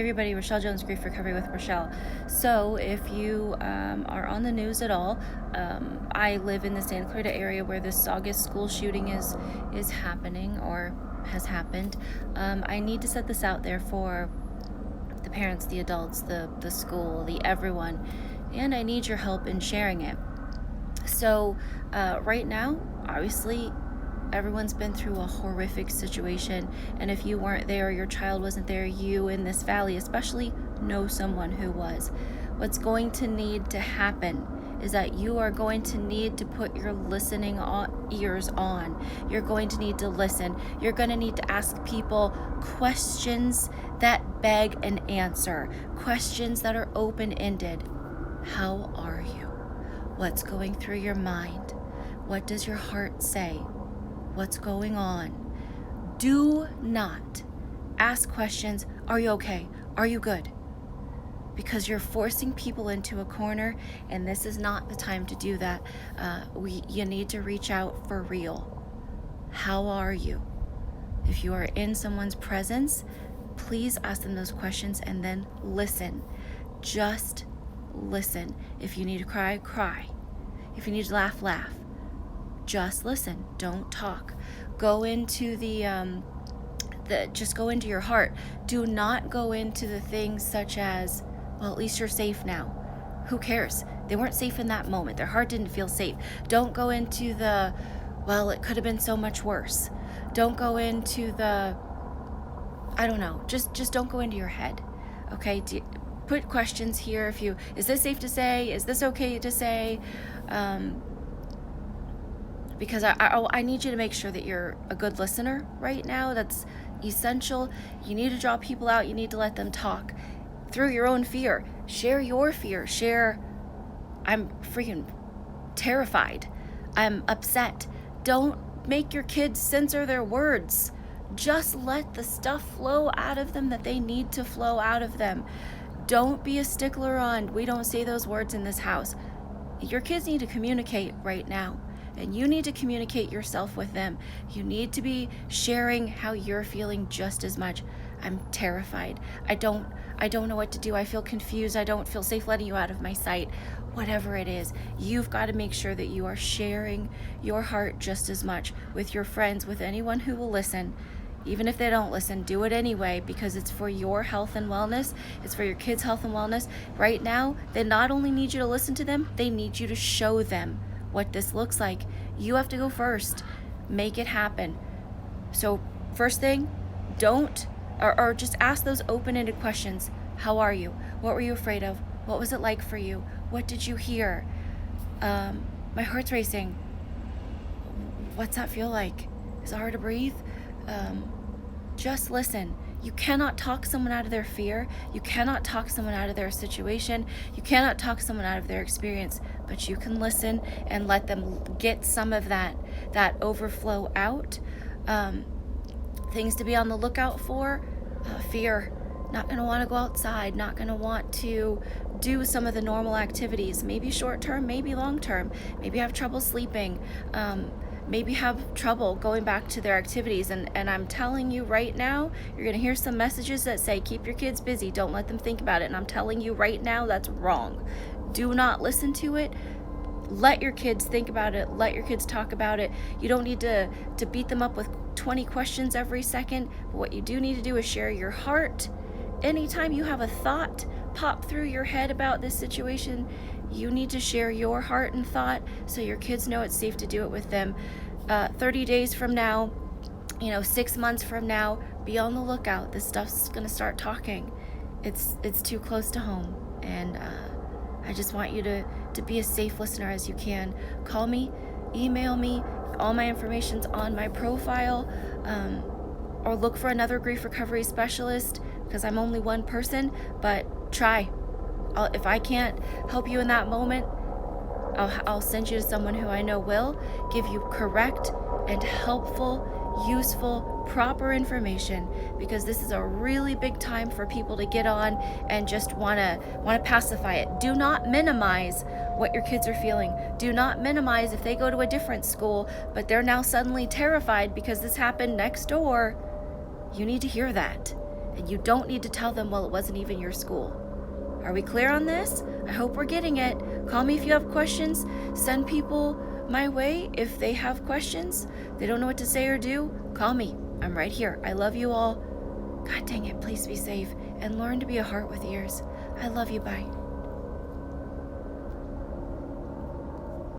Everybody, Rachelle Jones, Grief Recovery with Rachelle. So if you are on the news at all, I live in the Santa Clarita area where the Saugus school shooting is happening or has happened. I need to set this out there for the parents, the adults, the school, the everyone, and I need your help in sharing it. So right now, obviously, everyone's been through a horrific situation, and if you weren't there, your child wasn't there, you in this valley especially know someone who was. What's going to need to happen is that you are going to need to put your listening ears on. You're going to need to listen. You're going to need to ask people questions that beg an answer, questions that are open-ended. How are you? What's going through your mind? What does your heart say? What's going on? Do not ask questions. Are you okay? Are you good? Because you're forcing people into a corner, and this is not the time to do that. You need to reach out for real. How are you? If you are in someone's presence, please ask them those questions and then listen. Just listen. If you need to cry, cry. If you need to laugh, laugh. Just listen. Don't talk. Go into just go into your heart. Do not go into the things such as, well, at least you're safe now. Who cares? They weren't safe in that moment. Their heart didn't feel safe. Don't go into the, well, it could have been so much worse. Don't go into the, I don't know. Just don't go into your head. Okay? Put questions here. Is this safe to say? Is this okay to say? Because I need you to make sure that you're a good listener right now. That's essential. You need to draw people out. You need to let them talk through your own fear. Share your fear. Share, I'm freaking terrified. I'm upset. Don't make your kids censor their words. Just let the stuff flow out of them that they need to flow out of them. Don't be a stickler on, we don't say those words in this house. Your kids need to communicate right now. And you need to communicate yourself with them. You need to be sharing how you're feeling just as much. I'm terrified. I don't know what to do. I feel confused. I don't feel safe letting you out of my sight. Whatever it is, you've got to make sure that you are sharing your heart just as much with your friends, with anyone who will listen. Even if they don't listen, do it anyway, because it's for your health and wellness. It's for your kids' health and wellness. Right now, they not only need you to listen to them, they need you to show them what this looks like. You have to go first. Make it happen. So first thing, don't, or just ask those open-ended questions. How are you? What were you afraid of? What was it like for you? What did you hear? My heart's racing. What's that feel like? Is it hard to breathe? Just listen. You cannot talk someone out of their fear. You cannot talk someone out of their situation. You cannot talk someone out of their experience, but you can listen and let them get some of that overflow out. Things to be on the lookout for, fear. Not going to want to go outside, not going to want to do some of the normal activities, maybe short term, maybe long term, maybe have trouble sleeping, maybe have trouble going back to their activities. And I'm telling you right now, you're going to hear some messages that say, keep your kids busy, don't let them think about it. And I'm telling you right now, that's wrong. Do not listen to it. Let your kids think about it. Let your kids talk about it. You don't need to beat them up with 20 questions every second. But what you do need to do is share your heart. Anytime you have a thought pop through your head about this situation, you need to share your heart and thought so your kids know it's safe to do it with them. 30 days from now, 6 months from now, be on the lookout. This stuff's going to start talking. It's too close to home. And I just want you to be as safe listener as you can. Call me, email me. All my information's on my profile. Or look for another grief recovery specialist, because I'm only one person, but try. If I can't help you in that moment, I'll send you to someone who I know will give you correct and helpful, useful, proper information, because this is a really big time for people to get on and just want to pacify it. Do not minimize what your kids are feeling. Do not minimize if they go to a different school, but they're now suddenly terrified because this happened next door. You need to hear that. And you don't need to tell them, well, it wasn't even your school. Are we clear on this? I hope we're getting it. Call me if you have questions. Send people my way if they have questions. They don't know what to say or do. Call me. I'm right here. I love you all. God dang it, please be safe and learn to be a heart with ears. I love you. Bye.